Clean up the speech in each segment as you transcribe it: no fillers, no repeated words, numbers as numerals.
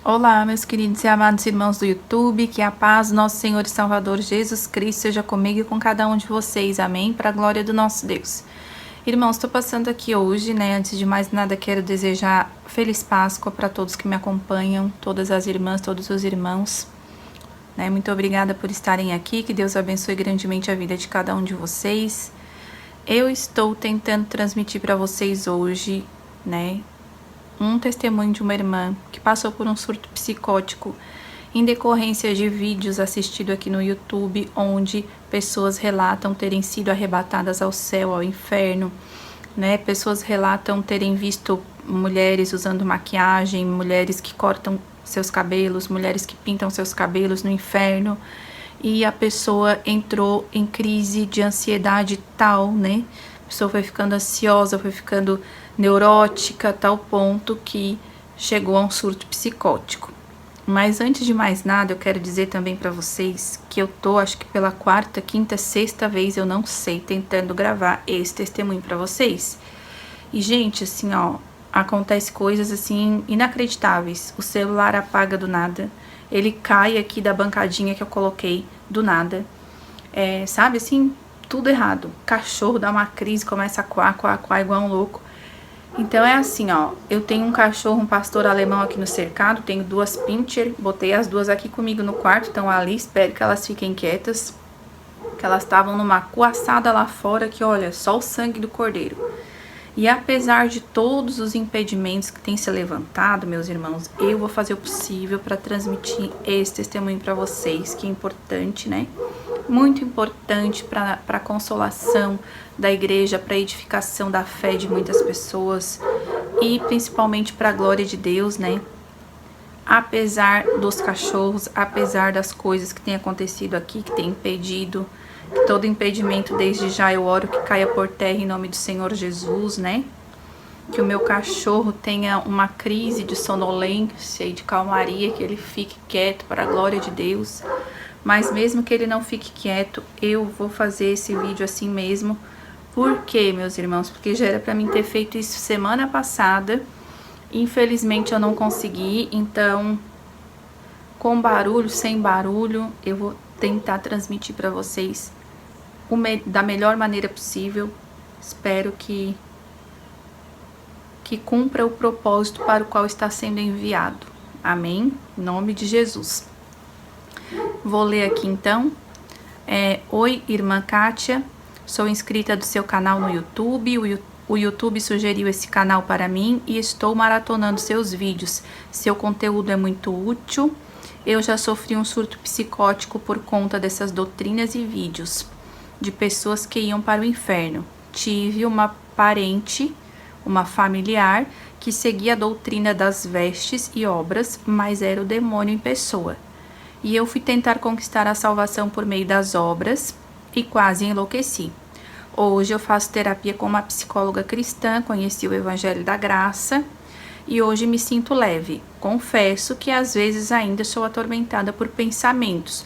Olá, meus queridos e amados irmãos do YouTube, que a paz do nosso Senhor e Salvador Jesus Cristo seja comigo e com cada um de vocês, amém? Para a glória do nosso Deus. Irmãos, estou passando aqui hoje, antes de mais nada quero desejar Feliz Páscoa para todos que me acompanham, todas as irmãs, todos os irmãos, Muito obrigada por estarem aqui, que Deus abençoe grandemente a vida de cada um de vocês. Eu estou tentando transmitir para vocês hoje, um testemunho de uma irmã que passou por um surto psicótico em decorrência de vídeos assistidos aqui no YouTube, onde pessoas relatam terem sido arrebatadas ao céu, ao inferno, Pessoas relatam terem visto mulheres usando maquiagem, mulheres que cortam seus cabelos, mulheres que pintam seus cabelos no inferno, e a pessoa entrou em crise de ansiedade tal, A pessoa foi ficando ansiosa, foi ficando neurótica, a tal ponto que chegou a um surto psicótico. Mas antes de mais nada, eu quero dizer também para vocês que eu tô, acho que pela quarta, quinta, sexta vez, eu não sei, tentando gravar esse testemunho para vocês. E, gente, assim, acontece coisas, assim, inacreditáveis. O celular apaga do nada, ele cai aqui da bancadinha que eu coloquei do nada. Sabe, assim, tudo errado. O cachorro dá uma crise, começa a coar igual um louco. Então é assim, eu tenho um cachorro, um pastor alemão aqui no cercado, tenho duas pincher, botei as duas aqui comigo no quarto, estão ali, espero que elas fiquem quietas, que elas estavam numa coaçada lá fora, que olha, só o sangue do cordeiro. E apesar de todos os impedimentos que têm se levantado, meus irmãos, eu vou fazer o possível para transmitir esse testemunho para vocês, que é importante, Muito importante para a consolação da igreja, para a edificação da fé de muitas pessoas e principalmente para a glória de Deus, Apesar dos cachorros, apesar das coisas que têm acontecido aqui, que tem impedido, que todo impedimento desde já eu oro que caia por terra em nome do Senhor Jesus, Que o meu cachorro tenha uma crise de sonolência e de calmaria, que ele fique quieto para a glória de Deus. Mas mesmo que ele não fique quieto, eu vou fazer esse vídeo assim mesmo. Por quê, meus irmãos? Porque já era para mim ter feito isso semana passada. Infelizmente eu não consegui, então com barulho, sem barulho, eu vou tentar transmitir para vocês da melhor maneira possível. Espero que cumpra o propósito para o qual está sendo enviado. Amém? Em nome de Jesus. Vou ler aqui então. Oi, irmã Kátia, sou inscrita do seu canal no YouTube. O YouTube sugeriu esse canal para mim e estou maratonando seus vídeos. Seu conteúdo é muito útil. Eu já sofri um surto psicótico por conta dessas doutrinas e vídeos de pessoas que iam para o inferno. Tive uma parente, uma familiar, que seguia a doutrina das vestes e obras, mas era o demônio em pessoa. E eu fui tentar conquistar a salvação por meio das obras e quase enlouqueci. Hoje eu faço terapia com uma psicóloga cristã, conheci o Evangelho da Graça e hoje me sinto leve. Confesso que às vezes ainda sou atormentada por pensamentos,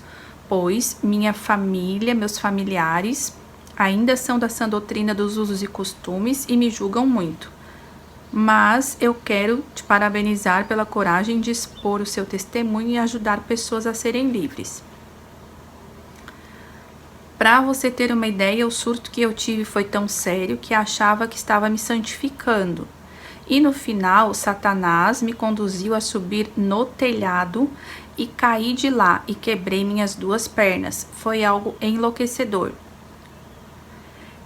pois minha família, meus familiares, ainda são da sã doutrina dos usos e costumes e me julgam muito. Mas eu quero te parabenizar pela coragem de expor o seu testemunho e ajudar pessoas a serem livres. Para você ter uma ideia, o surto que eu tive foi tão sério que achava que estava me santificando. E no final, Satanás me conduziu a subir no telhado e caí de lá e quebrei minhas duas pernas. Foi algo enlouquecedor.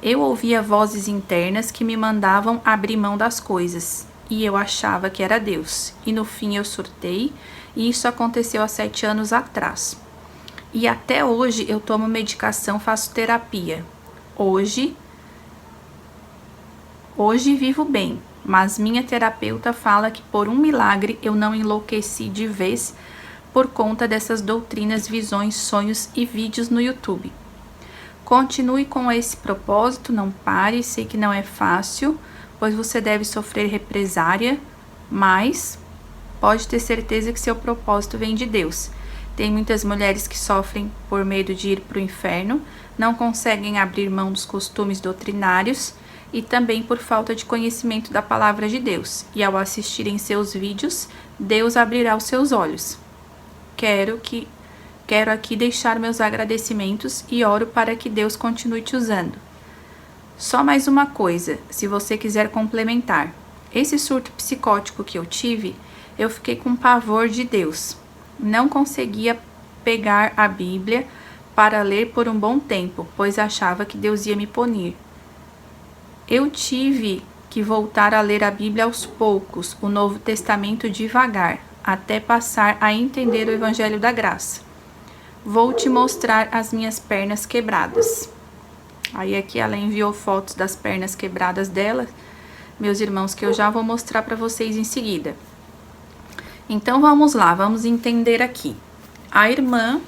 Eu ouvia vozes internas que me mandavam abrir mão das coisas, e eu achava que era Deus. E no fim eu surtei, e isso aconteceu há 7 anos atrás. E até hoje eu tomo medicação, faço terapia. Hoje vivo bem, mas minha terapeuta fala que por um milagre eu não enlouqueci de vez por conta dessas doutrinas, visões, sonhos e vídeos no YouTube. Continue com esse propósito, não pare, sei que não é fácil, pois você deve sofrer represária, mas pode ter certeza que seu propósito vem de Deus. Tem muitas mulheres que sofrem por medo de ir para o inferno, não conseguem abrir mão dos costumes doutrinários e também por falta de conhecimento da palavra de Deus. E ao assistirem seus vídeos, Deus abrirá os seus olhos. Quero aqui deixar meus agradecimentos e oro para que Deus continue te usando. Só mais uma coisa, se você quiser complementar. Esse surto psicótico que eu tive, eu fiquei com pavor de Deus. Não conseguia pegar a Bíblia para ler por um bom tempo, pois achava que Deus ia me punir. Eu tive que voltar a ler a Bíblia aos poucos, o Novo Testamento devagar, até passar a entender o Evangelho da Graça. Vou te mostrar as minhas pernas quebradas. Aí aqui ela enviou fotos das pernas quebradas dela, meus irmãos, que eu já vou mostrar para vocês em seguida. Então vamos lá, vamos entender aqui. A irmã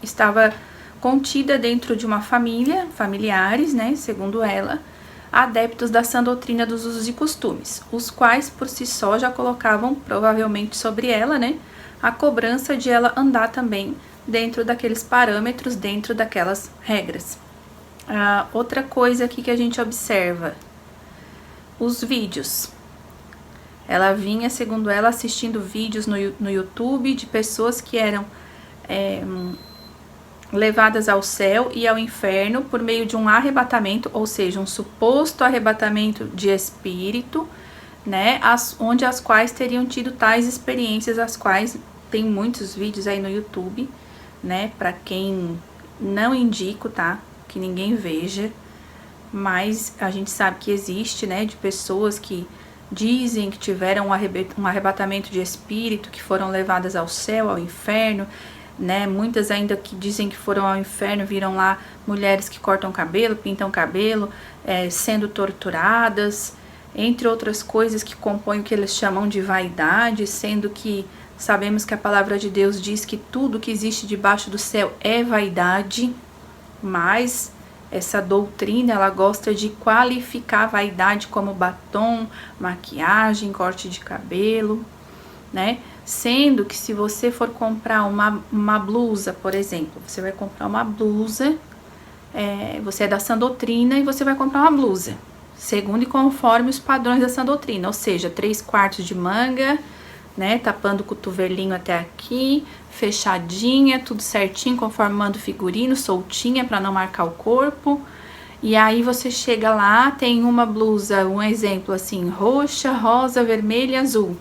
estava contida dentro de uma família, familiares, né, segundo ela, adeptos da sã doutrina dos usos e costumes, os quais por si só já colocavam provavelmente sobre ela, né, a cobrança de ela andar também dentro daqueles parâmetros, dentro daquelas regras. Outra coisa aqui que a gente observa, os vídeos. Ela vinha, segundo ela, assistindo vídeos no YouTube de pessoas que eram levadas ao céu e ao inferno por meio de um arrebatamento, ou seja, um suposto arrebatamento de espírito, né, onde as quais teriam tido tais experiências, as quais tem muitos vídeos aí no YouTube, né, para quem não indico, tá, que ninguém veja, mas a gente sabe que existe, né, de pessoas que dizem que tiveram um arrebatamento de espírito, que foram levadas ao céu, ao inferno, né, muitas ainda que dizem que foram ao inferno, viram lá mulheres que cortam cabelo, pintam cabelo, sendo torturadas, entre outras coisas que compõem o que eles chamam de vaidade, sendo que sabemos que a palavra de Deus diz que tudo que existe debaixo do céu é vaidade, mas essa doutrina, ela gosta de qualificar a vaidade como batom, maquiagem, corte de cabelo, né? Sendo que se você for comprar uma blusa, por exemplo, você vai comprar uma blusa, você é da sã doutrina e você vai comprar uma blusa, segundo e conforme os padrões da sã doutrina, ou seja, 3/4 de manga, né, tapando o cotovelinho até aqui, fechadinha, tudo certinho, conforme manda o figurino, soltinha para não marcar o corpo. E aí você chega lá, tem uma blusa, um exemplo assim, roxa, rosa, vermelha e azul.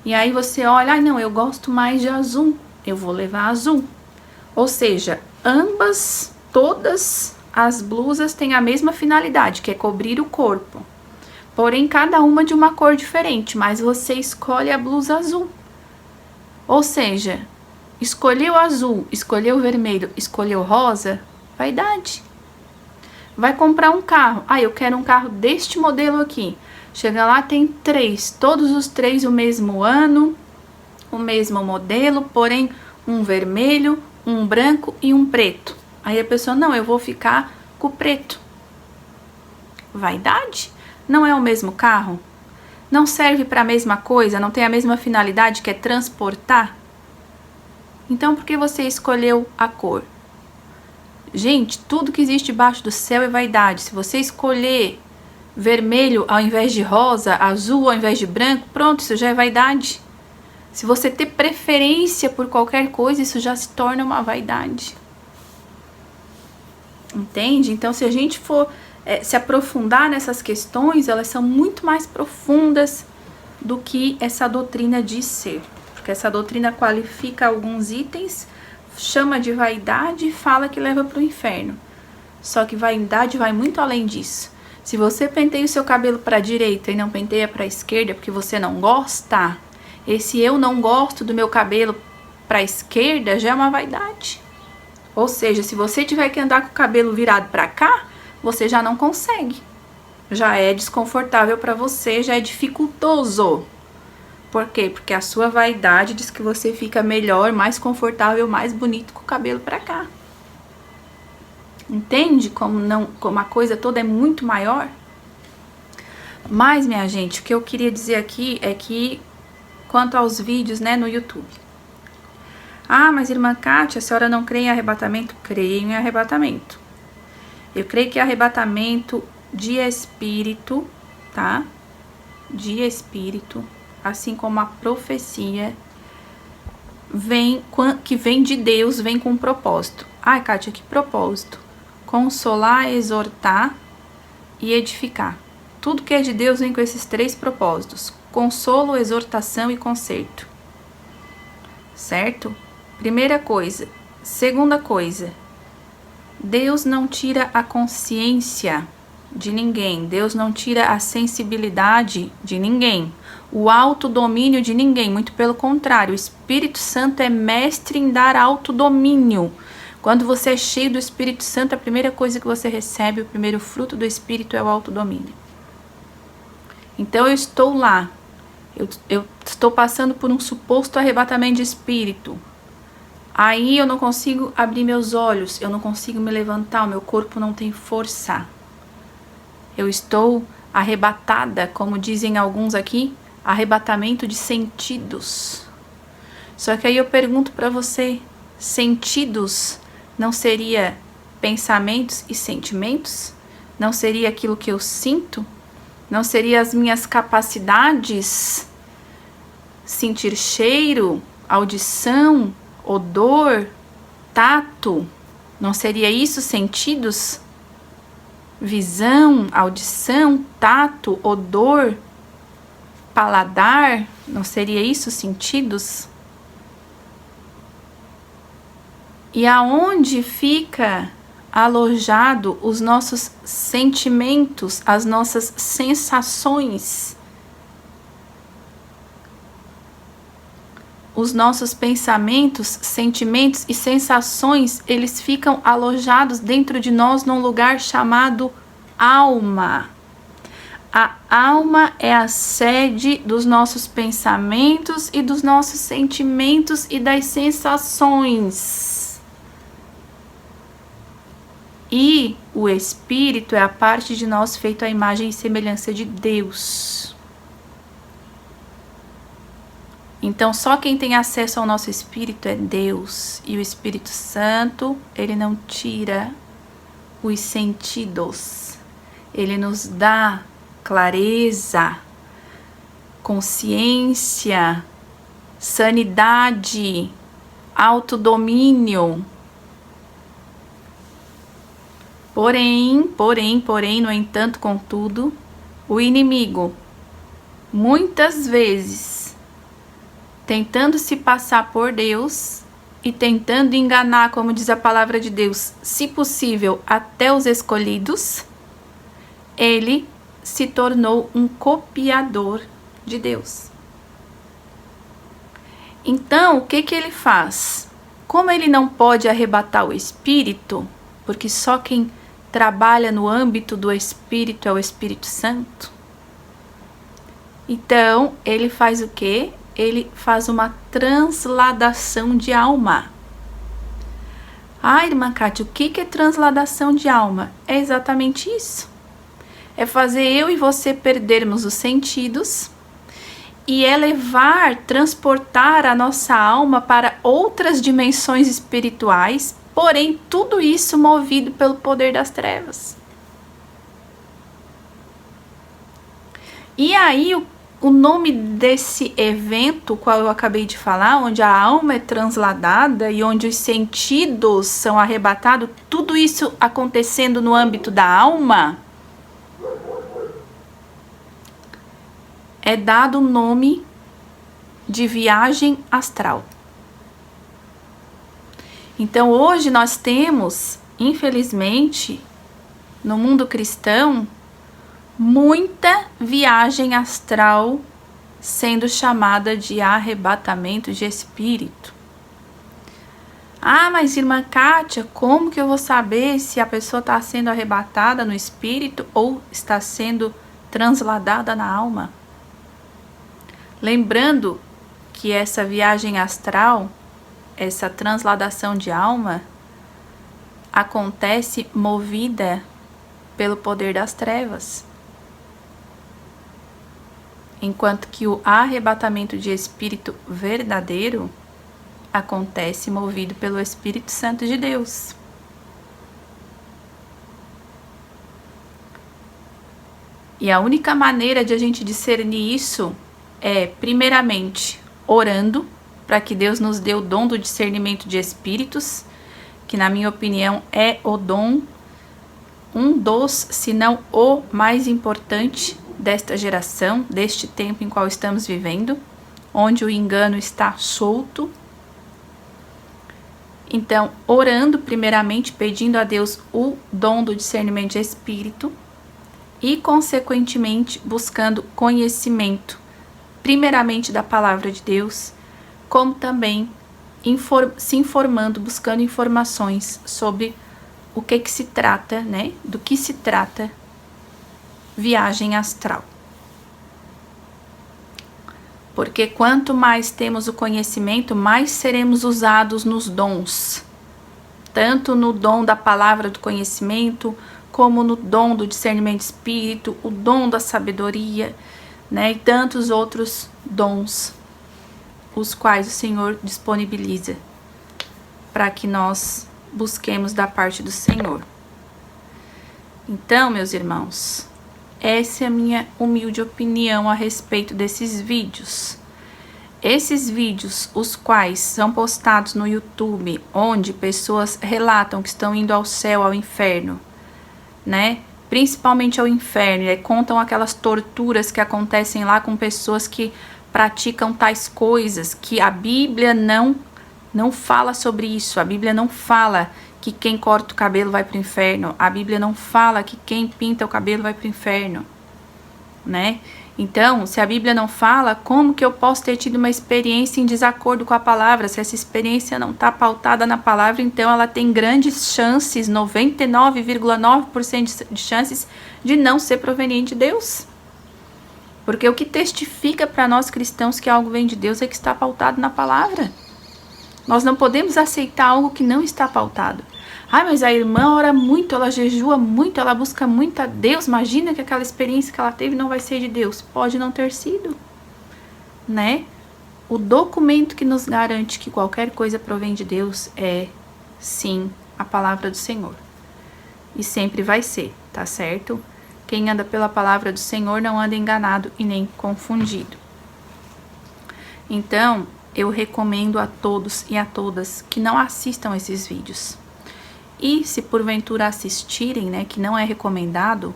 E aí você olha, não, eu gosto mais de azul, eu vou levar azul. Ou seja, todas as blusas têm a mesma finalidade, que é cobrir o corpo. Porém, cada uma de uma cor diferente, mas você escolhe a blusa azul. Ou seja, escolheu azul, escolheu vermelho, escolheu rosa, vaidade. Vai comprar um carro. Eu quero um carro deste modelo aqui. Chega lá, tem 3, todos os 3 o mesmo ano, o mesmo modelo, porém um vermelho, um branco e um preto. Aí a pessoa, não, eu vou ficar com o preto. Vaidade? Não é o mesmo carro? Não serve para a mesma coisa? Não tem a mesma finalidade, que é transportar? Então, por que você escolheu a cor? Gente, tudo que existe debaixo do céu é vaidade. Se você escolher vermelho ao invés de rosa, azul ao invés de branco, pronto, isso já é vaidade. Se você ter preferência por qualquer coisa, isso já se torna uma vaidade. Entende? Então, se a gente for se aprofundar nessas questões, elas são muito mais profundas do que essa doutrina diz ser. Porque essa doutrina qualifica alguns itens, chama de vaidade e fala que leva para o inferno. Só que vaidade vai muito além disso. Se você penteia o seu cabelo para a direita e não penteia para a esquerda porque você não gosta, esse eu não gosto do meu cabelo para a esquerda já é uma vaidade. Ou seja, se você tiver que andar com o cabelo virado para cá, você já não consegue. Já é desconfortável para você, já é dificultoso. Por quê? Porque a sua vaidade diz que você fica melhor, mais confortável, mais bonito com o cabelo para cá. Entende como a coisa toda é muito maior? Mas, minha gente, o que eu queria dizer aqui é que, quanto aos vídeos, né, no YouTube. Mas irmã Kátia, a senhora não crê em arrebatamento? Creio em arrebatamento. Eu creio que arrebatamento de espírito, tá? De espírito, assim como a profecia que vem de Deus, vem com um propósito. Ai, Kátia, que propósito? Consolar, exortar e edificar. Tudo que é de Deus vem com esses 3 propósitos: consolo, exortação e conserto. Certo? Primeira coisa. Segunda coisa, Deus não tira a consciência de ninguém. Deus não tira a sensibilidade de ninguém. O autodomínio de ninguém. Muito pelo contrário, o Espírito Santo é mestre em dar autodomínio. Quando você é cheio do Espírito Santo, a primeira coisa que você recebe, o primeiro fruto do Espírito é o autodomínio. Então eu estou lá. Eu estou passando por um suposto arrebatamento de espírito. Aí eu não consigo abrir meus olhos, eu não consigo me levantar, o meu corpo não tem força. Eu estou arrebatada, como dizem alguns aqui, arrebatamento de sentidos. Só que aí eu pergunto para você, sentidos não seria pensamentos e sentimentos? Não seria aquilo que eu sinto? Não seria as minhas capacidades? Sentir cheiro, audição, odor, tato? Não seria isso sentidos? Visão, audição, tato, odor, paladar? Não seria isso sentidos? E aonde fica alojado os nossos sentimentos, as nossas sensações? Os nossos pensamentos, sentimentos e sensações, eles ficam alojados dentro de nós num lugar chamado alma. A alma é a sede dos nossos pensamentos e dos nossos sentimentos e das sensações. E o espírito é a parte de nós feito à imagem e semelhança de Deus. Então, só quem tem acesso ao nosso espírito é Deus. E o Espírito Santo, ele não tira os sentidos. Ele nos dá clareza, consciência, sanidade, autodomínio. Porém, no entanto, contudo, o inimigo, muitas vezes, tentando se passar por Deus e tentando enganar, como diz a palavra de Deus, se possível, até os escolhidos, ele se tornou um copiador de Deus. Então, o que ele faz? Como ele não pode arrebatar o Espírito, porque só quem trabalha no âmbito do Espírito é o Espírito Santo, então ele faz o quê? Ele faz uma transladação de alma. Ah, irmã Kátia, o que é transladação de alma? É exatamente isso. É fazer eu e você perdermos os sentidos e elevar, transportar a nossa alma para outras dimensões espirituais, porém tudo isso movido pelo poder das trevas. E aí o nome desse evento, qual eu acabei de falar, onde a alma é transladada e onde os sentidos são arrebatados, tudo isso acontecendo no âmbito da alma, é dado o nome de viagem astral. Então hoje nós temos, infelizmente, no mundo cristão, muita viagem astral sendo chamada de arrebatamento de espírito. Ah, mas irmã Kátia, como que eu vou saber se a pessoa está sendo arrebatada no espírito ou está sendo transladada na alma? Lembrando que essa viagem astral, essa transladação de alma, acontece movida pelo poder das trevas. Enquanto que o arrebatamento de espírito verdadeiro acontece movido pelo Espírito Santo de Deus. E a única maneira de a gente discernir isso é, primeiramente, orando, para que Deus nos dê o dom do discernimento de espíritos, que na minha opinião é o dom, um dos, se não o mais importante desta geração, deste tempo em qual estamos vivendo, onde o engano está solto. Então, orando primeiramente, pedindo a Deus o dom do discernimento de espírito e, consequentemente, buscando conhecimento, primeiramente da palavra de Deus, como também se informando, buscando informações sobre o que se trata, né? Do que se trata viagem astral. Porque quanto mais temos o conhecimento, mais seremos usados nos dons. Tanto no dom da palavra do conhecimento, como no dom do discernimento de espírito, o dom da sabedoria, né? E tantos outros dons, os quais o Senhor disponibiliza para que nós busquemos da parte do Senhor. Então, meus irmãos, essa é a minha humilde opinião a respeito desses vídeos. Esses vídeos, os quais são postados no YouTube, onde pessoas relatam que estão indo ao céu, ao inferno, né? Principalmente ao inferno, e contam aquelas torturas que acontecem lá com pessoas que praticam tais coisas, que a Bíblia não fala sobre isso. A Bíblia não fala que quem corta o cabelo vai para o inferno. A Bíblia não fala que quem pinta o cabelo vai para o inferno, né? Então, se a Bíblia não fala, como que eu posso ter tido uma experiência em desacordo com a palavra? Se essa experiência não está pautada na palavra, então ela tem grandes chances, 99,9% de chances de não ser proveniente de Deus. Porque o que testifica para nós cristãos que algo vem de Deus é que está pautado na palavra. Nós não podemos aceitar algo que não está pautado. Ah, mas a irmã ora muito, ela jejua muito, ela busca muito a Deus. Imagina que aquela experiência que ela teve não vai ser de Deus. Pode não ter sido, né? O documento que nos garante que qualquer coisa provém de Deus é, sim, a palavra do Senhor. E sempre vai ser, tá certo? Quem anda pela palavra do Senhor não anda enganado e nem confundido. Então, eu recomendo a todos e a todas que não assistam esses vídeos. E se porventura assistirem, né, que não é recomendado,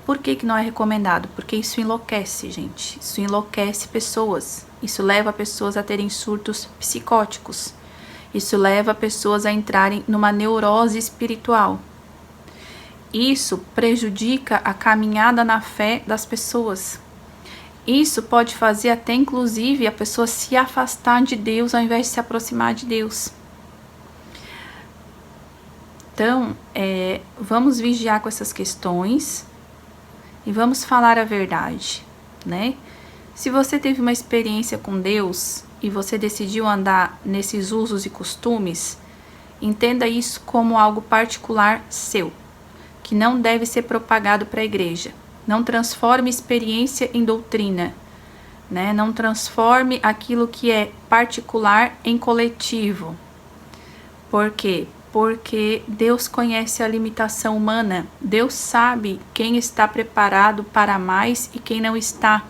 por que não é recomendado? Porque isso enlouquece, gente. Isso enlouquece pessoas. Isso leva pessoas a terem surtos psicóticos. Isso leva pessoas a entrarem numa neurose espiritual. Isso prejudica a caminhada na fé das pessoas. Isso pode fazer até, inclusive, a pessoa se afastar de Deus ao invés de se aproximar de Deus. Então, vamos vigiar com essas questões e vamos falar a verdade, né? Se você teve uma experiência com Deus e você decidiu andar nesses usos e costumes, entenda isso como algo particular seu, que não deve ser propagado para a igreja. Não transforme experiência em doutrina, né? Não transforme aquilo que é particular em coletivo. Por quê? Porque Deus conhece a limitação humana. Deus sabe quem está preparado para mais e quem não está.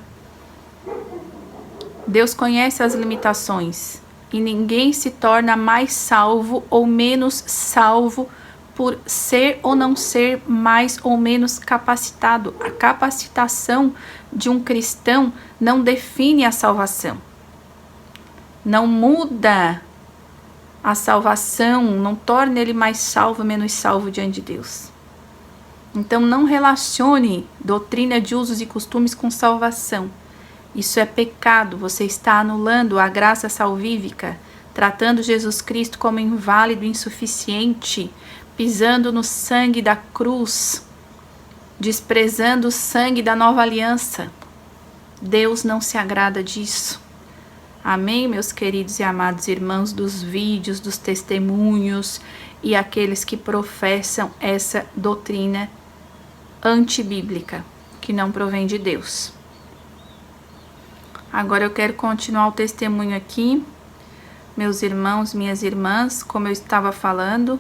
Deus conhece as limitações e ninguém se torna mais salvo ou menos salvo por ser ou não ser mais ou menos capacitado. A capacitação de um cristão não define a salvação. Não muda a salvação, não torna ele mais salvo ou menos salvo diante de Deus. Então não relacione doutrina de usos e costumes com salvação. Isso é pecado, você está anulando a graça salvífica, tratando Jesus Cristo como inválido, insuficiente, pisando no sangue da cruz, desprezando o sangue da nova aliança. Deus não se agrada disso. Amém, meus queridos e amados irmãos dos vídeos, dos testemunhos e aqueles que professam essa doutrina antibíblica, que não provém de Deus. Agora eu quero continuar o testemunho aqui. Meus irmãos, minhas irmãs, como eu estava falando,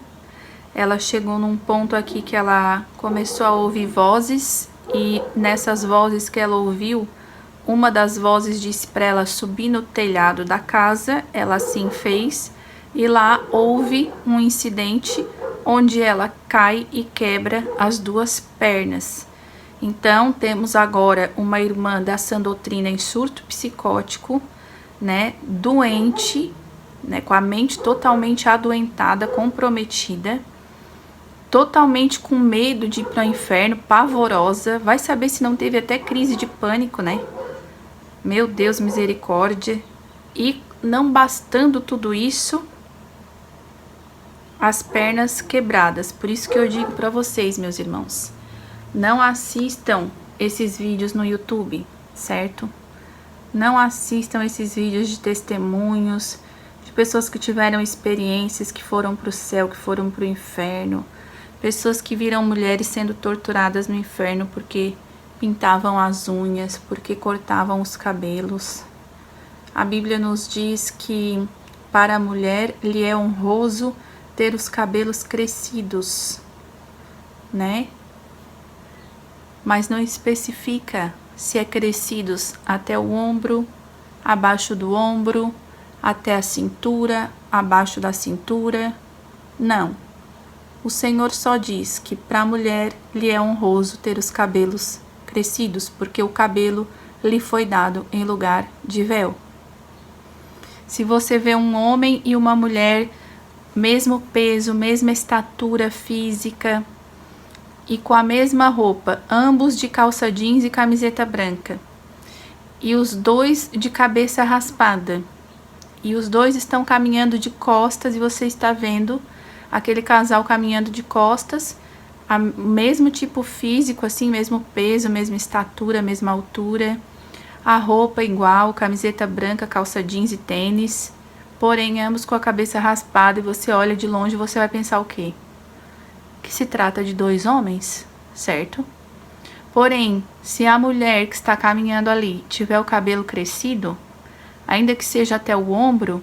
ela chegou num ponto aqui que ela começou a ouvir vozes e nessas vozes que ela ouviu, uma das vozes disse para ela subir no telhado da casa. Ela assim fez, e lá houve um incidente onde ela cai e quebra as duas pernas. Então, temos agora uma irmã da sã doutrina em surto psicótico, né, doente, né, com a mente totalmente adoentada, comprometida, totalmente com medo de ir para o inferno, pavorosa. Vai saber se não teve até crise de pânico, né? Meu Deus, misericórdia. E não bastando tudo isso, as pernas quebradas. Por isso que eu digo para vocês, meus irmãos, não assistam esses vídeos no YouTube, certo? Não assistam esses vídeos de testemunhos, de pessoas que tiveram experiências, que foram para o céu, que foram para o inferno. Pessoas que viram mulheres sendo torturadas no inferno porque pintavam as unhas, porque cortavam os cabelos. A Bíblia nos diz que para a mulher lhe é honroso ter os cabelos crescidos, né? Mas não especifica se é crescidos até o ombro, abaixo do ombro, até a cintura, abaixo da cintura. Não. O Senhor só diz que para a mulher lhe é honroso ter os cabelos crescidos, porque o cabelo lhe foi dado em lugar de véu. Se você vê um homem e uma mulher, mesmo peso, mesma estatura física e com a mesma roupa, ambos de calça jeans e camiseta branca, e os dois de cabeça raspada, e os dois estão caminhando de costas, e você está vendo aquele casal caminhando de costas, mesmo tipo físico, assim, mesmo peso, mesma estatura, mesma altura, a roupa igual, camiseta branca, calça jeans e tênis, porém ambos com a cabeça raspada, e você olha de longe e você vai pensar o quê? Que se trata de dois homens, certo? Porém, se a mulher que está caminhando ali tiver o cabelo crescido, ainda que seja até o ombro,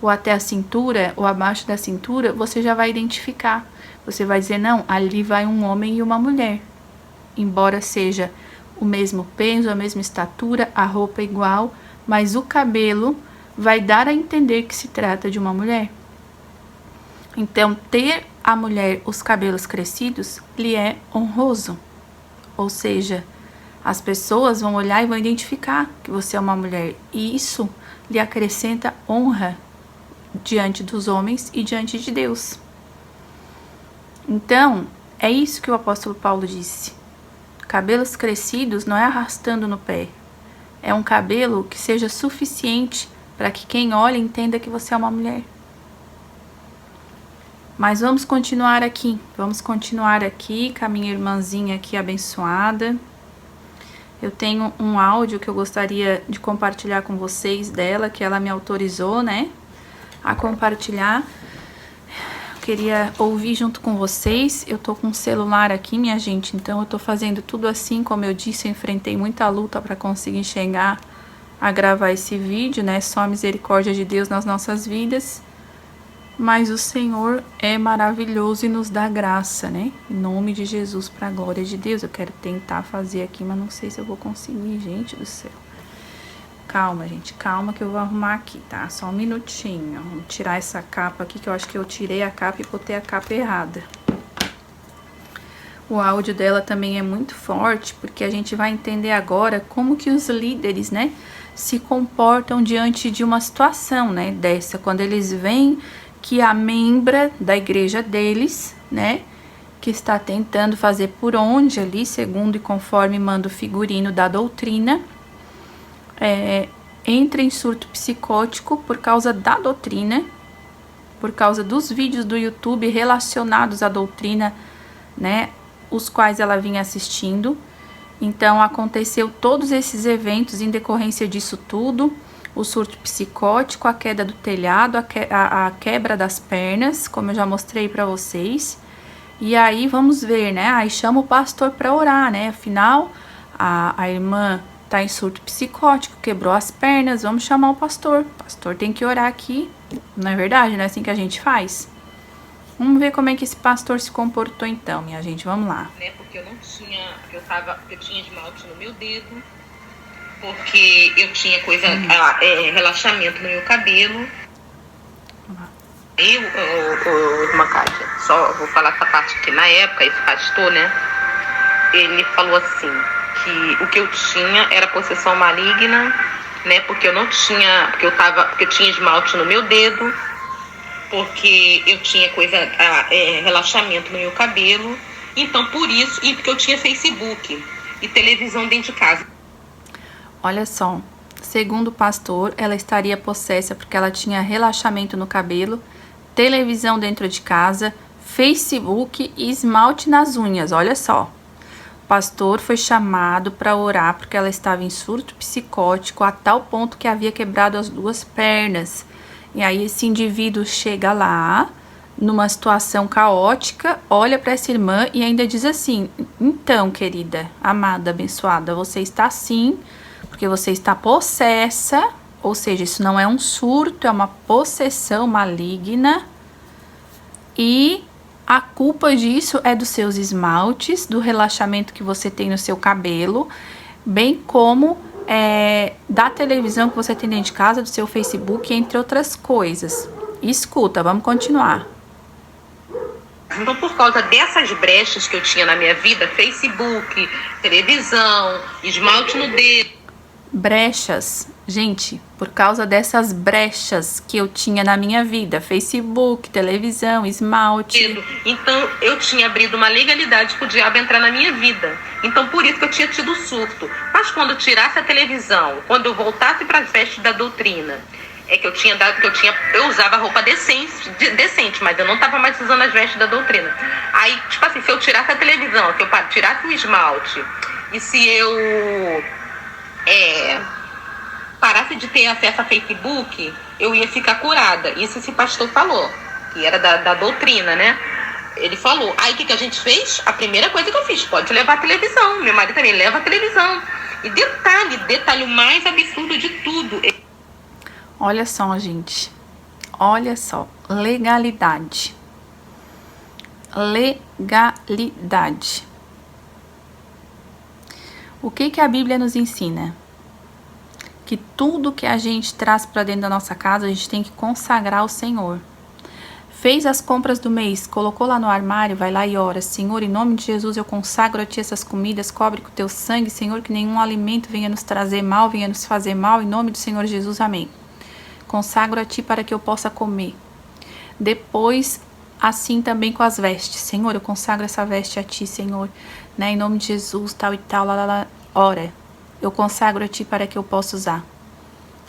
ou até a cintura, ou abaixo da cintura, você já vai identificar. Você vai dizer, não, ali vai um homem e uma mulher. Embora seja o mesmo peso, a mesma estatura, a roupa igual, mas o cabelo vai dar a entender que se trata de uma mulher. Então, ter a mulher os cabelos crescidos lhe é honroso. Ou seja, as pessoas vão olhar e vão identificar que você é uma mulher. E isso lhe acrescenta honra diante dos homens e diante de Deus. Então, é isso que o apóstolo Paulo disse. Cabelos crescidos não é arrastando no pé. É um cabelo que seja suficiente para que quem olha entenda que você é uma mulher. Mas vamos continuar aqui. Vamos continuar aqui com a minha irmãzinha aqui abençoada. Eu tenho um áudio que eu gostaria de compartilhar com vocês dela, que ela me autorizou, né, a compartilhar. Queria ouvir junto com vocês. Eu tô com um celular aqui, minha gente, então eu tô fazendo tudo assim, como eu disse, eu enfrentei muita luta para conseguir chegar a gravar esse vídeo, né? Só a misericórdia de Deus nas nossas vidas. Mas o Senhor é maravilhoso e nos dá graça, né? Em nome de Jesus, para a glória de Deus. Eu quero tentar fazer aqui, mas não sei se eu vou conseguir, gente do céu. Calma, gente, calma que eu vou arrumar aqui, tá? Só um minutinho. Vamos tirar essa capa aqui, que eu acho que eu tirei a capa e botei a capa errada. O áudio dela também é muito forte, porque a gente vai entender agora como que os líderes, né, se comportam diante de uma situação, né, dessa. Quando eles veem que a membra da igreja deles, né, que está tentando fazer por onde ali, segundo e conforme manda o figurino da doutrina, entra em surto psicótico por causa da doutrina, por causa dos vídeos do YouTube relacionados à doutrina, né, os quais ela vinha assistindo. Então aconteceu todos esses eventos em decorrência disso tudo: o surto psicótico, a queda do telhado, a quebra das pernas, como eu já mostrei para vocês. E aí vamos ver, né? Aí chama o pastor para orar, né? Afinal, a irmã tá em surto psicótico, quebrou as pernas, vamos chamar o pastor. O pastor tem que orar aqui, não é verdade? Não é assim que a gente faz? Vamos ver como é que esse pastor se comportou então, minha gente. Vamos lá. Né, porque eu não tinha, eu tinha esmalte no meu dedo, porque eu tinha relaxamento no meu cabelo. E irmã Kátia, só vou falar essa parte aqui. Na época, esse pastor, né, ele falou assim, que o que eu tinha era possessão maligna, né, porque eu não tinha, porque eu tinha esmalte no meu dedo, porque eu tinha relaxamento no meu cabelo, então por isso, e porque eu tinha Facebook e televisão dentro de casa. Olha só, segundo o pastor, ela estaria possessa porque ela tinha relaxamento no cabelo, televisão dentro de casa, Facebook e esmalte nas unhas, olha só. O pastor foi chamado para orar porque ela estava em surto psicótico a tal ponto que havia quebrado as 2 pernas. E aí esse indivíduo chega lá, numa situação caótica, olha para essa irmã e ainda diz assim: então, querida, amada, abençoada, você está assim porque você está possessa, ou seja, isso não é um surto, é uma possessão maligna, e a culpa disso é dos seus esmaltes, do relaxamento que você tem no seu cabelo, bem como da televisão que você tem dentro de casa, do seu Facebook, entre outras coisas. Escuta, vamos continuar. Então, por causa dessas brechas que eu tinha na minha vida, Facebook, televisão, esmalte no dedo. Brechas, gente, por causa dessas brechas que eu tinha na minha vida, Facebook, televisão, esmalte. Então eu tinha abrido uma legalidade pro diabo entrar na minha vida. Então por isso que eu tinha tido surto. Mas quando eu tirasse a televisão, quando eu voltasse para as vestes da doutrina, é que eu usava roupa decente, mas eu não estava mais usando as vestes da doutrina. Aí, tipo assim, se eu tirasse a televisão, se eu tirasse o esmalte, e se eu parasse de ter acesso a Facebook, eu ia ficar curada. Isso esse pastor falou, que era da doutrina, né? Ele falou. Aí o que a gente fez? A primeira coisa que eu fiz, pode levar a televisão. Meu marido também leva a televisão. E detalhe o mais absurdo de tudo. Olha só, gente. Olha só. Legalidade. Legalidade. O que a Bíblia nos ensina? Que tudo que a gente traz para dentro da nossa casa, a gente tem que consagrar ao Senhor. Fez as compras do mês, colocou lá no armário, vai lá e ora: Senhor, em nome de Jesus, eu consagro a Ti essas comidas, cobre com o Teu sangue, Senhor, que nenhum alimento venha nos trazer mal, venha nos fazer mal, em nome do Senhor Jesus, amém. Consagro a Ti para que eu possa comer. Depois, assim também com as vestes. Senhor, eu consagro essa veste a Ti, Senhor, né, em nome de Jesus, tal e tal, ora. Eu consagro a Ti para que eu possa usar.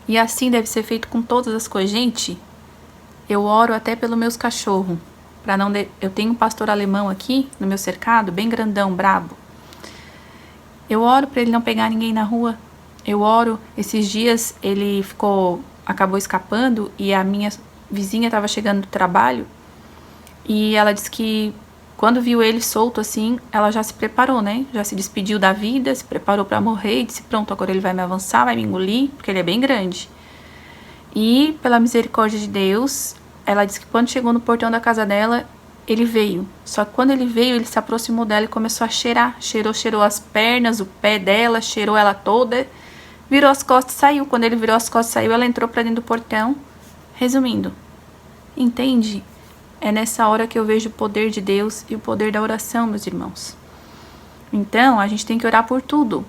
E assim deve ser feito com todas as coisas. Gente, eu oro até pelos meus cachorros. Eu tenho um pastor alemão aqui no meu cercado, bem grandão, brabo. Eu oro para ele não pegar ninguém na rua. Eu oro. Esses dias ele acabou escapando e a minha vizinha estava chegando do trabalho e ela disse que quando viu ele solto assim, ela já se preparou, né? Já se despediu da vida, se preparou para morrer e disse: pronto, agora ele vai me avançar, vai me engolir, porque ele é bem grande. E pela misericórdia de Deus, ela disse que quando chegou no portão da casa dela, ele veio. Só que quando ele veio, ele se aproximou dela e começou a cheirar. Cheirou as pernas, o pé dela, cheirou ela toda, virou as costas e saiu. Quando ele virou as costas e saiu, ela entrou para dentro do portão. Resumindo, entende? É nessa hora que eu vejo o poder de Deus e o poder da oração, meus irmãos. Então, a gente tem que orar por tudo,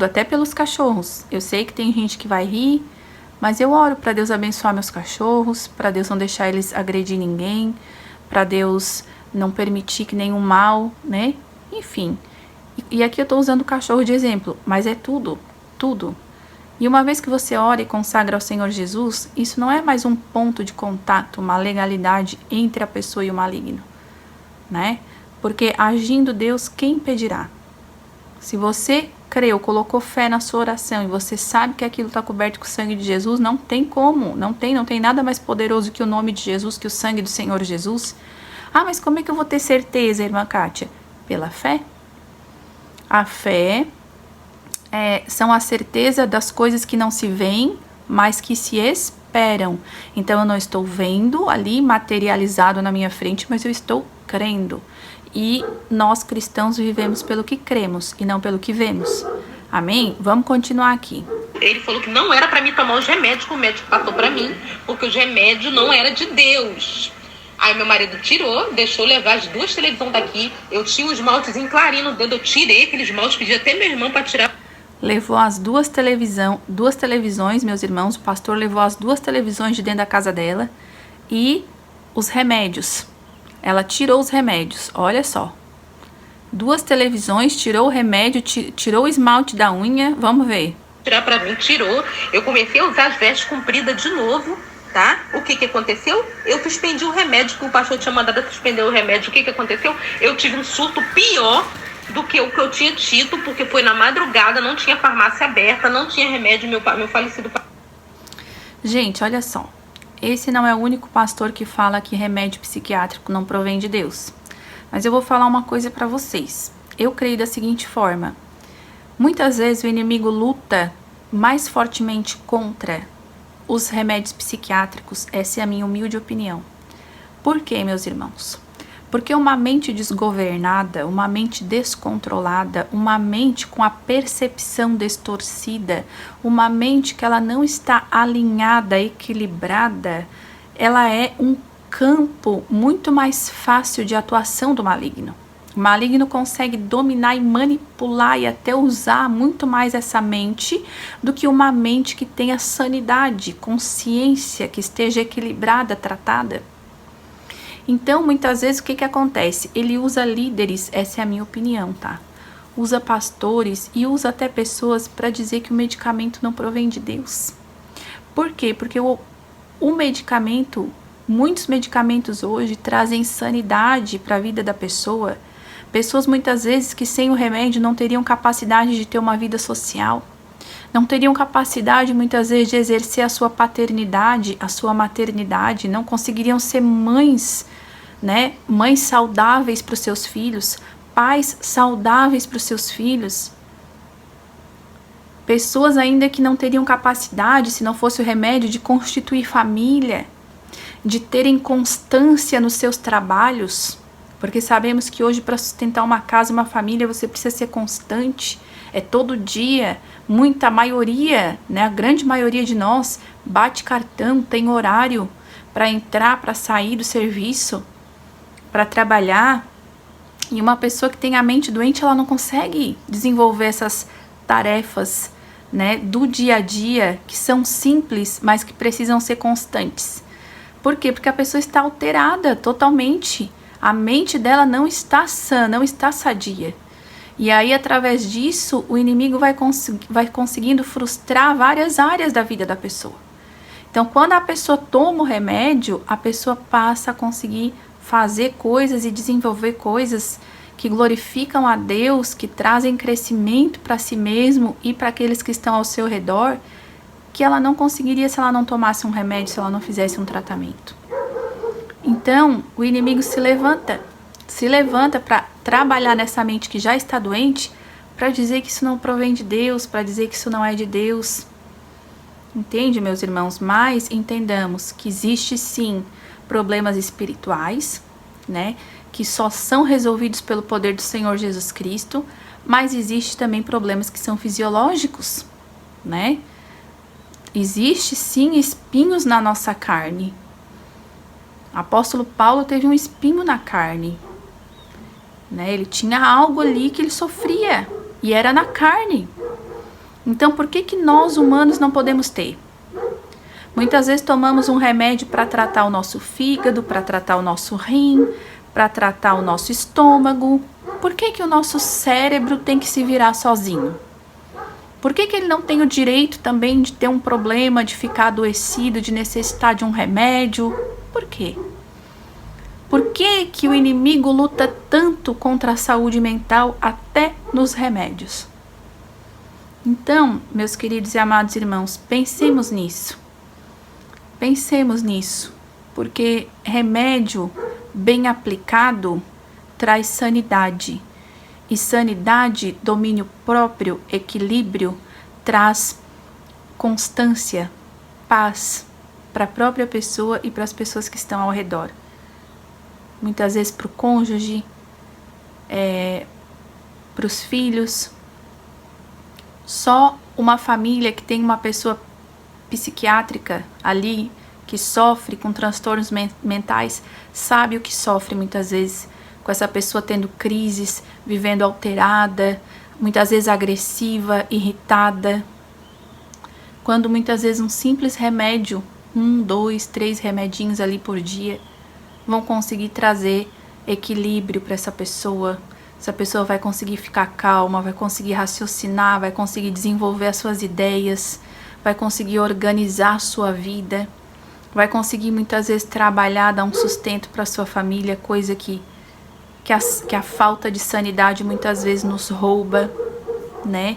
até pelos cachorros. Eu sei que tem gente que vai rir, mas eu oro para Deus abençoar meus cachorros, para Deus não deixar eles agredir ninguém, para Deus não permitir que nenhum mal, né? Enfim. E aqui eu tô usando o cachorro de exemplo, mas é tudo. E uma vez que você ora e consagra ao Senhor Jesus, isso não é mais um ponto de contato, uma legalidade entre a pessoa e o maligno, né? Porque agindo Deus, quem impedirá? Se você creu, colocou fé na sua oração e você sabe que aquilo está coberto com o sangue de Jesus, não tem como, não tem nada mais poderoso que o nome de Jesus, que o sangue do Senhor Jesus. Ah, mas como é que eu vou ter certeza, irmã Kátia? Pela fé. A fé são a certeza das coisas que não se veem, mas que se esperam. operam. Então eu não estou vendo ali materializado na minha frente, mas eu estou crendo. E nós cristãos vivemos pelo que cremos e não pelo que vemos. Amém? Vamos continuar aqui. Ele falou que não era para mim tomar os remédios que o médico passou para mim, porque os remédios não eram de Deus. Aí meu marido tirou, deixou levar as 2 televisões daqui. Eu tinha um esmaltezinho clarinho no dedo, eu tirei aquele esmalte, pedi até meu irmão para tirar. Levou as duas televisões, meus irmãos. O pastor levou as 2 televisões de dentro da casa dela e os remédios. Ela tirou os remédios, olha só. 2 televisões, tirou o remédio, tirou o esmalte da unha, vamos ver. Tirar pra mim, tirou. Eu comecei a usar as vestes compridas de novo, tá? O que aconteceu? Eu suspendi o remédio que o pastor tinha mandado suspender o remédio. O que aconteceu? Eu tive um surto pior do que o que eu tinha tido, porque foi na madrugada, não tinha farmácia aberta, não tinha remédio, meu falecido pai. Gente, olha só. Esse não é o único pastor que fala que remédio psiquiátrico não provém de Deus. Mas eu vou falar uma coisa pra vocês. Eu creio da seguinte forma. Muitas vezes o inimigo luta mais fortemente contra os remédios psiquiátricos. Essa é a minha humilde opinião. Por quê, meus irmãos? Porque uma mente desgovernada, uma mente descontrolada, uma mente com a percepção distorcida, uma mente que ela não está alinhada, equilibrada, ela é um campo muito mais fácil de atuação do maligno. O maligno consegue dominar e manipular e até usar muito mais essa mente do que uma mente que tenha sanidade, consciência, que esteja equilibrada, tratada. Então, muitas vezes, o que acontece? Ele usa líderes, essa é a minha opinião, tá? Usa pastores e usa até pessoas para dizer que o medicamento não provém de Deus. Por quê? Porque o medicamento, muitos medicamentos hoje trazem sanidade para a vida da pessoa. Pessoas muitas vezes que sem o remédio não teriam capacidade de ter uma vida social. Não teriam capacidade muitas vezes de exercer a sua paternidade, a sua maternidade. Não conseguiriam ser mães, né? Mães saudáveis para os seus filhos. Pais saudáveis para os seus filhos. Pessoas ainda que não teriam capacidade, se não fosse o remédio, de constituir família. De terem constância nos seus trabalhos. Porque sabemos que hoje para sustentar uma casa, uma família, você precisa ser constante. É todo dia. Muita maioria, né, a grande maioria de nós bate cartão, tem horário para entrar, para sair do serviço, para trabalhar. E uma pessoa que tem a mente doente, ela não consegue desenvolver essas tarefas, né, do dia a dia, que são simples, mas que precisam ser constantes. Por quê? Porque a pessoa está alterada totalmente. A mente dela não está sã, não está sadia. E aí, através disso, o inimigo vai conseguindo frustrar várias áreas da vida da pessoa. Então, quando a pessoa toma o remédio, a pessoa passa a conseguir fazer coisas e desenvolver coisas que glorificam a Deus, que trazem crescimento para si mesmo e para aqueles que estão ao seu redor, que ela não conseguiria se ela não tomasse um remédio, se ela não fizesse um tratamento. Então, o inimigo se levanta para trabalhar nessa mente que já está doente, para dizer que isso não provém de Deus, para dizer que isso não é de Deus. Entende, meus irmãos? Mas entendamos que existe sim problemas espirituais, né, que só são resolvidos pelo poder do Senhor Jesus Cristo, mas existe também problemas que são fisiológicos, né? Existe sim espinhos na nossa carne. O apóstolo Paulo teve um espinho na carne, né? Ele tinha algo ali que ele sofria e era na carne. Então, por que nós humanos não podemos ter? Muitas vezes tomamos um remédio para tratar o nosso fígado, para tratar o nosso rim, para tratar o nosso estômago. Por que o nosso cérebro tem que se virar sozinho? Por que ele não tem o direito também de ter um problema, de ficar adoecido, de necessitar de um remédio? Por quê? Por que o inimigo luta tanto contra a saúde mental até nos remédios? Então, meus queridos e amados irmãos, pensemos nisso. Pensemos nisso, porque remédio bem aplicado traz sanidade. E sanidade, domínio próprio, equilíbrio, traz constância, paz, para a própria pessoa e para as pessoas que estão ao redor. Muitas vezes para o cônjuge, para os filhos. Só uma família que tem uma pessoa psiquiátrica ali, que sofre com transtornos mentais, sabe o que sofre muitas vezes com essa pessoa tendo crises, vivendo alterada, muitas vezes agressiva, irritada. Quando muitas vezes um simples remédio, 1, 2, 3 remedinhos ali por dia, vão conseguir trazer equilíbrio para essa pessoa. Essa pessoa vai conseguir ficar calma, vai conseguir raciocinar, vai conseguir desenvolver as suas ideias, vai conseguir organizar a sua vida, vai conseguir muitas vezes trabalhar, dar um sustento para a sua família, coisa que a falta de sanidade muitas vezes nos rouba, né?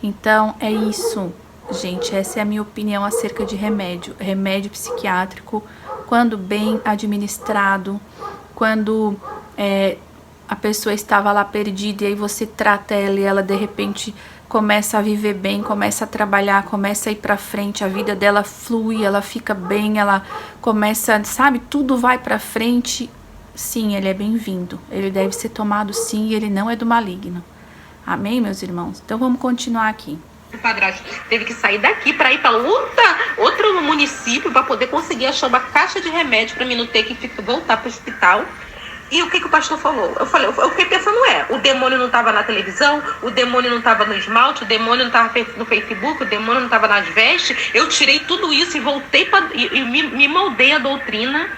Então é isso, gente, essa é a minha opinião acerca de remédio. Remédio psiquiátrico, quando bem administrado, quando a pessoa estava lá perdida e aí você trata ela e ela de repente começa a viver bem, começa a trabalhar, começa a ir pra frente, a vida dela flui, ela fica bem, ela começa, sabe, tudo vai pra frente. Sim, ele é bem-vindo, ele deve ser tomado sim, e ele não é do maligno. Amém, meus irmãos? Então vamos continuar aqui. O padrasto teve que sair daqui para ir para outro município para poder conseguir achar uma caixa de remédio para mim não ter que voltar para o hospital. E o que o pastor falou? Eu fiquei pensando, o demônio não estava na televisão, o demônio não estava no esmalte, o demônio não estava no Facebook, o demônio não estava nas vestes. Eu tirei tudo isso e voltei e me moldei a doutrina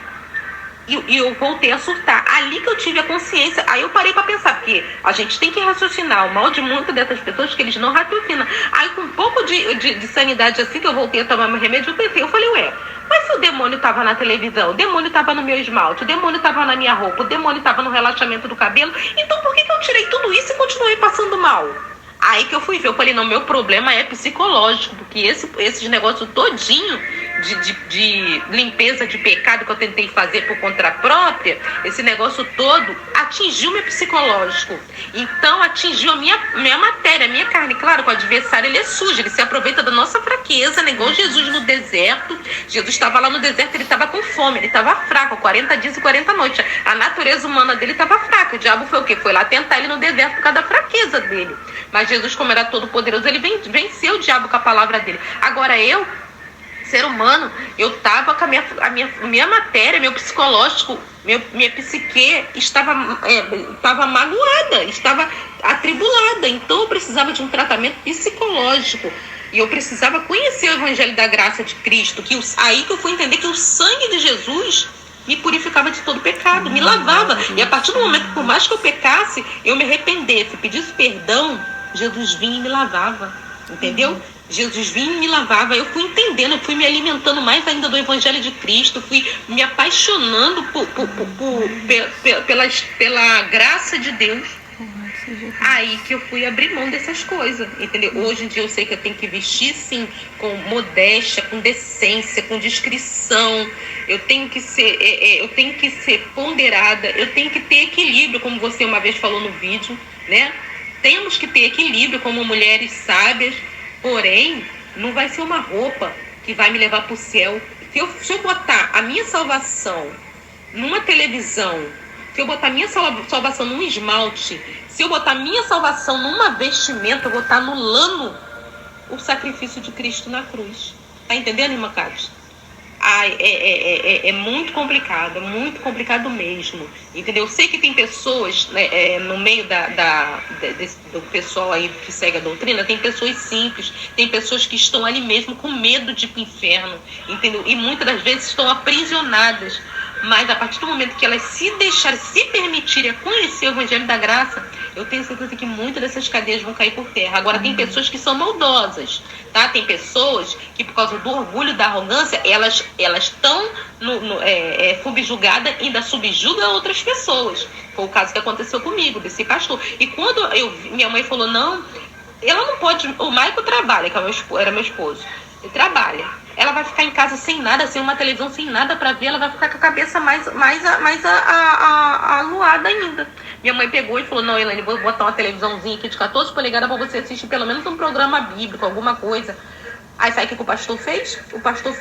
e eu voltei a surtar. Ali que eu tive a consciência, aí eu parei para pensar, porque a gente tem que raciocinar. O mal de muitas dessas pessoas que eles não raciocinam. Aí com um pouco de sanidade assim que eu voltei a tomar meu remédio, eu falei, mas se o demônio estava na televisão, o demônio estava no meu esmalte, o demônio estava na minha roupa, o demônio estava no relaxamento do cabelo, então por que eu tirei tudo isso e continuei passando mal? Aí que eu fui ver, eu falei, não, meu problema é psicológico, porque esses negócios todinho de limpeza de pecado que eu tentei fazer por conta própria, esse negócio todo atingiu meu psicológico. Então atingiu a minha matéria, a minha carne. Claro que o adversário ele é sujo, ele se aproveita da nossa fraqueza, né? Igual Jesus no deserto. Jesus estava lá no deserto, ele estava com fome, ele estava fraco, 40 dias e 40 noites. A natureza humana dele estava fraca. O diabo foi o quê? Foi lá tentar ele no deserto por causa da fraqueza dele. Mas Jesus, como era todo poderoso, ele venceu o diabo com a palavra dele. Agora eu, ser humano, eu estava com a minha matéria, meu psicológico, minha psique estava magoada, estava atribulada. Então eu precisava de um tratamento psicológico. E eu precisava conhecer o Evangelho da Graça de Cristo. Aí que eu fui entender que o sangue de Jesus me purificava de todo pecado, me lavava. E a partir do momento que, por mais que eu pecasse, eu me arrependesse, pedisse perdão, Jesus vinha e me lavava. Entendeu? Jesus vinha e me lavava. Eu fui entendendo, eu fui me alimentando mais ainda do Evangelho de Cristo, fui me apaixonando pela graça de Deus. Aí que eu fui abrir mão dessas coisas, entendeu? Hoje em dia eu sei que eu tenho que vestir sim com modéstia, com decência, com discrição. Eu tenho que ser ponderada, eu tenho que ter equilíbrio, como você uma vez falou no vídeo, né? Temos que ter equilíbrio como mulheres sábias, porém, não vai ser uma roupa que vai me levar para o céu. Se eu botar a minha salvação numa televisão, se eu botar minha salvação num esmalte, se eu botar minha salvação numa vestimenta, eu vou estar anulando o sacrifício de Cristo na cruz. Tá entendendo, irmã Cátia? É muito complicado mesmo. Entendeu? Eu sei que tem pessoas, né, no meio do pessoal aí que segue a doutrina, tem pessoas simples, tem pessoas que estão ali mesmo com medo de ir pro inferno, entendeu? E muitas das vezes estão aprisionadas. Mas a partir do momento que elas se permitirem conhecer o Evangelho da Graça, eu tenho certeza que muitas dessas cadeias vão cair por terra. Agora, tem pessoas que são maldosas, tá? Tem pessoas que, por causa do orgulho, da arrogância, elas estão subjugadas e ainda subjugam outras pessoas. Foi o caso que aconteceu comigo, desse pastor. E quando minha mãe falou, não, ela não pode... O Maico trabalha, que era meu esposo. Ele trabalha. Ela vai ficar em casa sem nada, sem uma televisão, sem nada pra ver. Ela vai ficar com a cabeça mais aluada ainda. Minha mãe pegou e falou, não, Elaine, vou botar uma televisãozinha aqui de 14 polegadas pra você assistir pelo menos um programa bíblico, alguma coisa. Aí sabe o que o pastor fez? O pastor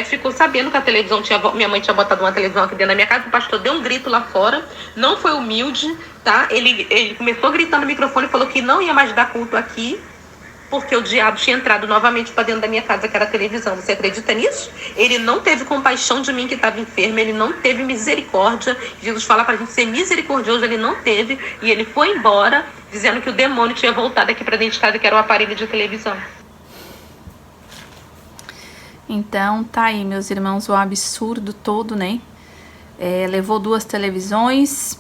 ficou sabendo que a televisão minha mãe tinha botado uma televisão aqui dentro da minha casa. O pastor deu um grito lá fora, não foi humilde, tá? Ele começou a gritar no microfone e falou que não ia mais dar culto aqui, porque o diabo tinha entrado novamente para dentro da minha casa, que era a televisão. Você acredita nisso? Ele não teve compaixão de mim que estava enferma, ele não teve misericórdia. Jesus fala para a gente ser misericordioso, ele não teve, e ele foi embora, dizendo que o demônio tinha voltado aqui para dentro de casa, que era o aparelho de televisão. Então, tá aí, meus irmãos, o absurdo todo, né? Levou 2 televisões,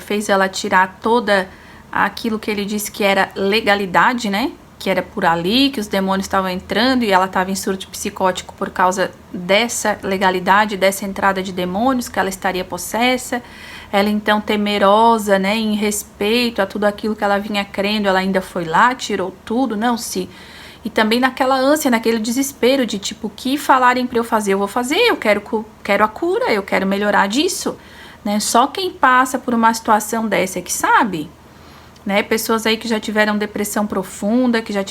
fez ela tirar toda aquilo que ele disse que era legalidade, né? Que era por ali, que os demônios estavam entrando e ela estava em surto psicótico por causa dessa legalidade, dessa entrada de demônios, que ela estaria possessa. Ela, então, temerosa, né? Em respeito a tudo aquilo que ela vinha crendo, ela ainda foi lá, tirou tudo, não se... E também naquela ânsia, naquele desespero de tipo, o que falarem para eu fazer, eu vou fazer, eu quero a cura, eu quero melhorar disso, né? Só quem passa por uma situação dessa é que sabe, né? Pessoas aí que já tiveram depressão profunda, que já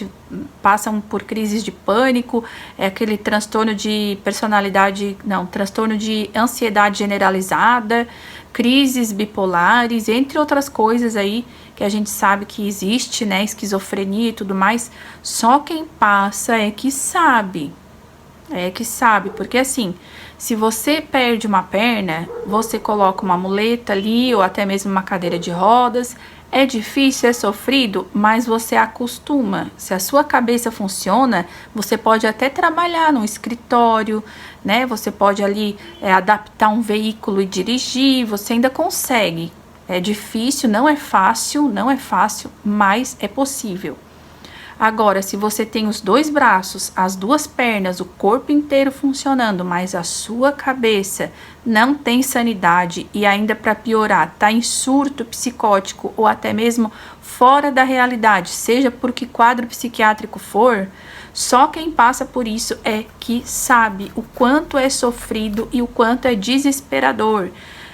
passam por crises de pânico, aquele transtorno de personalidade, não, transtorno de ansiedade generalizada, crises bipolares, entre outras coisas aí que a gente sabe que existe, né, esquizofrenia e tudo mais. Só quem passa é que sabe, porque assim, se você perde uma perna, você coloca uma muleta ali, ou até mesmo uma cadeira de rodas. É difícil, é sofrido, mas você acostuma. Se a sua cabeça funciona, você pode até trabalhar num escritório, né? Você pode ali adaptar um veículo e dirigir, você ainda consegue. É difícil, não é fácil, mas é possível. Agora, se você tem os 2 braços, as 2 pernas, o corpo inteiro funcionando, mas a sua cabeça não tem sanidade e ainda para piorar, tá em surto psicótico ou até mesmo fora da realidade, seja por que quadro psiquiátrico for, só quem passa por isso é que sabe o quanto é sofrido e o quanto é desesperador.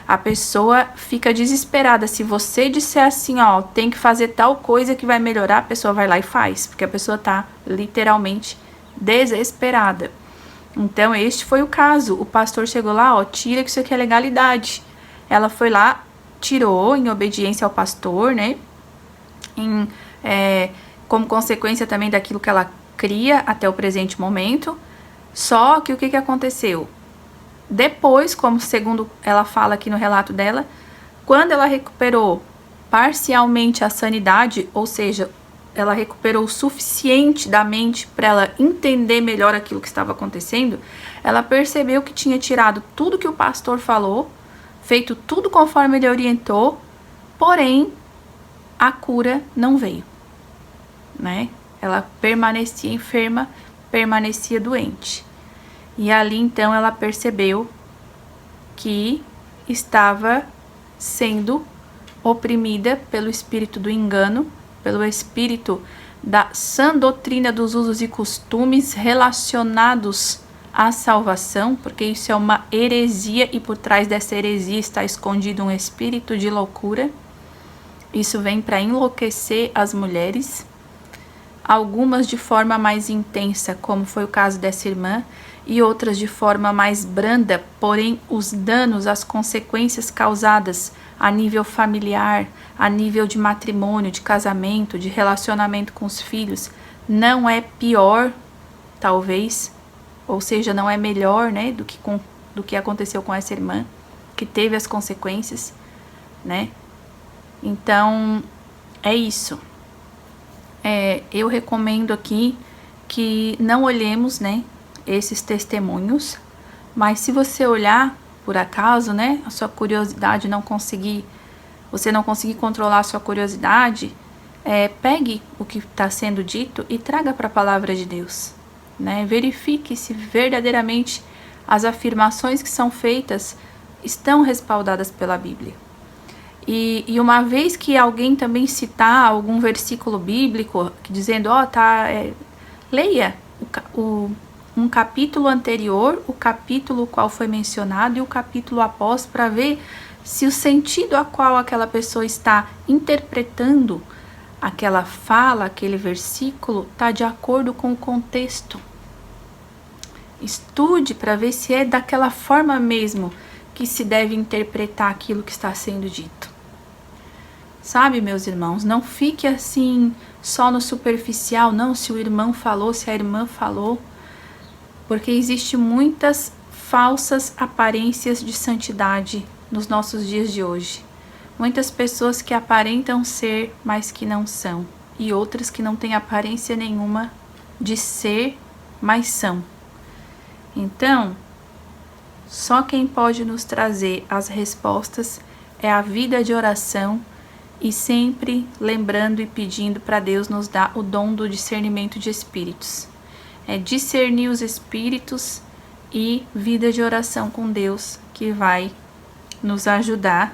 A pessoa fica desesperada. Se você disser assim, ó, tem que fazer tal coisa que vai melhorar, a pessoa vai lá e faz, porque a pessoa tá literalmente desesperada. Então, este foi o caso. O pastor chegou lá, ó, tira que isso aqui é legalidade. Ela foi lá, tirou em obediência ao pastor, né? Como consequência também daquilo que ela cria até o presente momento. Só que o que aconteceu? Depois, como segundo ela fala aqui no relato dela, quando ela recuperou parcialmente a sanidade, ou seja, ela recuperou o suficiente da mente para ela entender melhor aquilo que estava acontecendo, ela percebeu que tinha tirado tudo que o pastor falou, feito tudo conforme ele orientou, porém a cura não veio, né? Ela permanecia enferma, permanecia doente. E ali então ela percebeu que estava sendo oprimida pelo espírito do engano, pelo espírito da sã doutrina dos usos e costumes relacionados à salvação, porque isso é uma heresia e por trás dessa heresia está escondido um espírito de loucura. Isso vem para enlouquecer as mulheres, algumas de forma mais intensa, como foi o caso dessa irmã, e outras de forma mais branda, porém os danos, as consequências causadas a nível familiar, a nível de matrimônio, de casamento, de relacionamento com os filhos, não é pior, talvez, ou seja, não é melhor, né, do que aconteceu com essa irmã, que teve as consequências, né? Então, é isso. Eu recomendo aqui que não olhemos, né, esses testemunhos, mas se você olhar, por acaso, né, a sua curiosidade você não conseguir controlar a sua curiosidade, pegue o que está sendo dito e traga para a palavra de Deus, né? Verifique se verdadeiramente as afirmações que são feitas estão respaldadas pela Bíblia. E uma vez que alguém também citar algum versículo bíblico dizendo, leia um capítulo anterior, o capítulo qual foi mencionado e o capítulo após, para ver se o sentido a qual aquela pessoa está interpretando aquela fala, aquele versículo está de acordo com o contexto. Estude para ver se é daquela forma mesmo que se deve interpretar aquilo que está sendo dito. Sabe, meus irmãos, não fique assim só no superficial, não, se o irmão falou, se a irmã falou, porque existe muitas falsas aparências de santidade nos nossos dias de hoje. Muitas pessoas que aparentam ser, mas que não são, e outras que não têm aparência nenhuma de ser, mas são. Então, só quem pode nos trazer as respostas é a vida de oração, e sempre lembrando e pedindo para Deus nos dar o dom do discernimento de espíritos. É discernir os espíritos e vida de oração com Deus que vai nos ajudar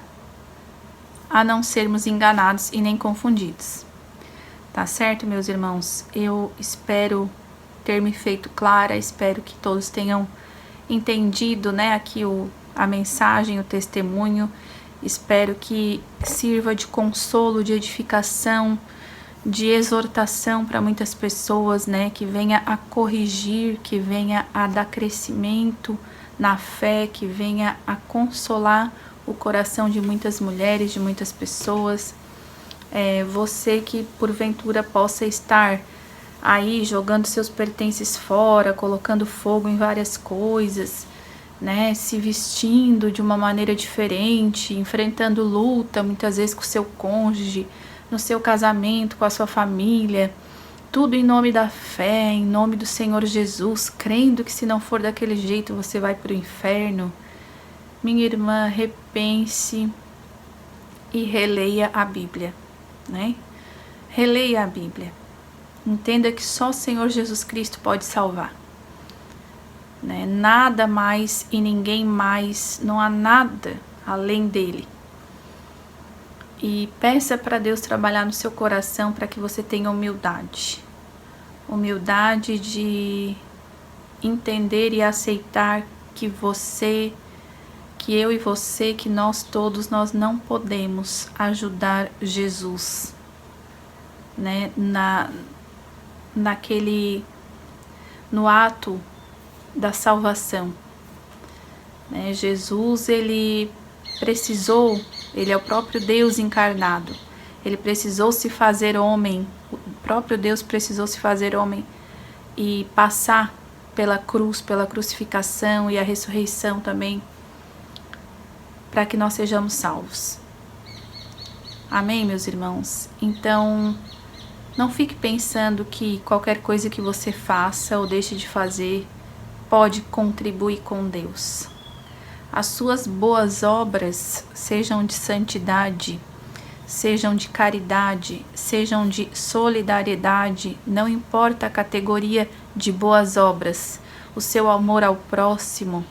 a não sermos enganados e nem confundidos. Tá certo, meus irmãos? Eu espero ter me feito clara, espero que todos tenham entendido, né, aqui a mensagem, o testemunho. Espero que sirva de consolo, de edificação, de exortação para muitas pessoas, né? Que venha a corrigir, que venha a dar crescimento na fé, que venha a consolar o coração de muitas mulheres, de muitas pessoas. Você que porventura possa estar aí jogando seus pertences fora, colocando fogo em várias coisas, né, se vestindo de uma maneira diferente, enfrentando luta muitas vezes com o seu cônjuge, no seu casamento, com a sua família, tudo em nome da fé, em nome do Senhor Jesus, crendo que se não for daquele jeito você vai para o inferno. Minha irmã, repense e releia a Bíblia, né? Releia a Bíblia. Entenda que só o Senhor Jesus Cristo pode salvar. Né? Nada mais e ninguém mais, não há nada além dele. E peça para Deus trabalhar no seu coração para que você tenha humildade. Humildade de entender e aceitar que eu e você, que nós todos, nós não podemos ajudar Jesus, né? No ato da salvação, né? Jesus, ele é o próprio Deus encarnado, ele precisou se fazer homem, o próprio Deus precisou se fazer homem e passar pela cruz, pela crucificação e a ressurreição também, para que nós sejamos salvos. Amém, meus irmãos? Então, não fique pensando que qualquer coisa que você faça ou deixe de fazer pode contribuir com Deus. As suas boas obras, sejam de santidade, sejam de caridade, sejam de solidariedade, não importa a categoria de boas obras, o seu amor ao próximo,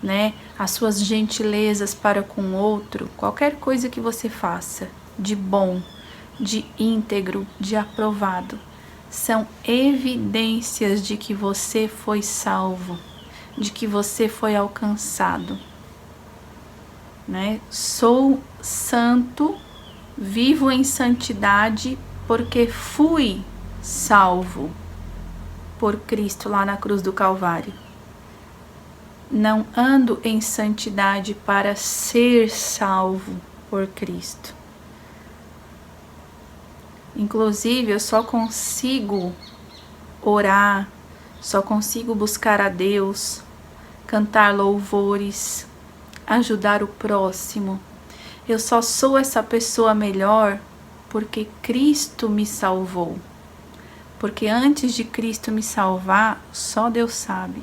né? As suas gentilezas para com o outro, qualquer coisa que você faça de bom, de íntegro, de aprovado, são evidências de que você foi salvo, de que você foi alcançado, né? Sou santo, vivo em santidade, porque fui salvo por Cristo lá na cruz do Calvário. Não ando em santidade para ser salvo por Cristo. Inclusive, eu só consigo orar, só consigo buscar a Deus, cantar louvores, ajudar o próximo. Eu só sou essa pessoa melhor porque Cristo me salvou. Porque antes de Cristo me salvar, só Deus sabe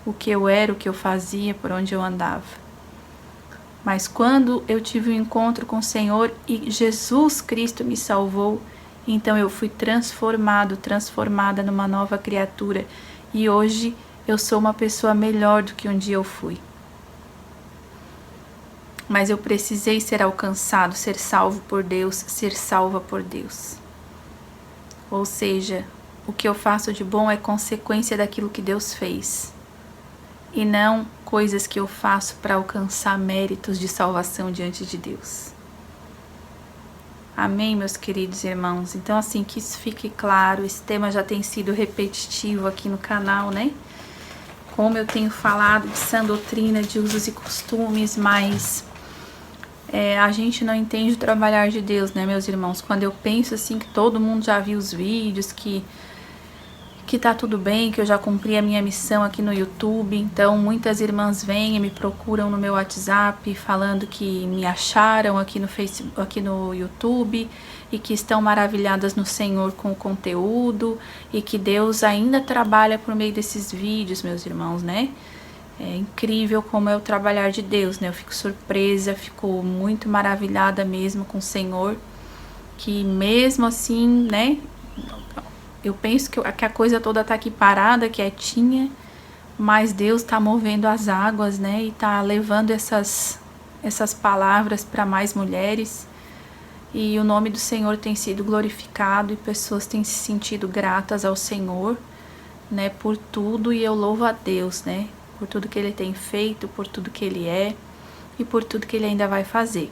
o que eu era, o que eu fazia, por onde eu andava. Mas quando eu tive um encontro com o Senhor e Jesus Cristo me salvou, então eu fui transformada numa nova criatura. E hoje eu sou uma pessoa melhor do que um dia eu fui. Mas eu precisei ser alcançado, ser salvo por Deus, ser salva por Deus. Ou seja, o que eu faço de bom é consequência daquilo que Deus fez. E não coisas que eu faço para alcançar méritos de salvação diante de Deus. Amém, meus queridos irmãos? Então, assim, que isso fique claro, esse tema já tem sido repetitivo aqui no canal, né? Como eu tenho falado de sã doutrina, de usos e costumes, mas a gente não entende o trabalhar de Deus, né, meus irmãos? Quando eu penso, assim, que todo mundo já viu os vídeos, que tá tudo bem, que eu já cumpri a minha missão aqui no YouTube. Então muitas irmãs vêm e me procuram no meu WhatsApp falando que me acharam aqui no Facebook, aqui no YouTube, e que estão maravilhadas no Senhor com o conteúdo e que Deus ainda trabalha por meio desses vídeos, meus irmãos, né? É incrível como é o trabalhar de Deus, né? Eu fico surpresa, fico muito maravilhada mesmo com o Senhor, que mesmo assim, né? Eu penso que a coisa toda tá aqui parada, quietinha, mas Deus tá movendo as águas, né? E tá levando essas palavras para mais mulheres. E o nome do Senhor tem sido glorificado e pessoas têm se sentido gratas ao Senhor, né? Por tudo, e eu louvo a Deus, né? Por tudo que Ele tem feito, por tudo que Ele é e por tudo que Ele ainda vai fazer.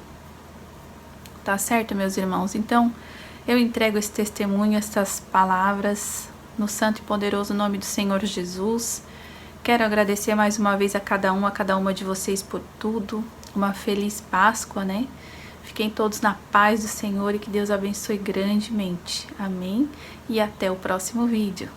Tá certo, meus irmãos? Então, eu entrego esse testemunho, essas palavras, no santo e poderoso nome do Senhor Jesus. Quero agradecer mais uma vez a cada uma de vocês por tudo. Uma feliz Páscoa, né? Fiquem todos na paz do Senhor e que Deus abençoe grandemente. Amém? E até o próximo vídeo.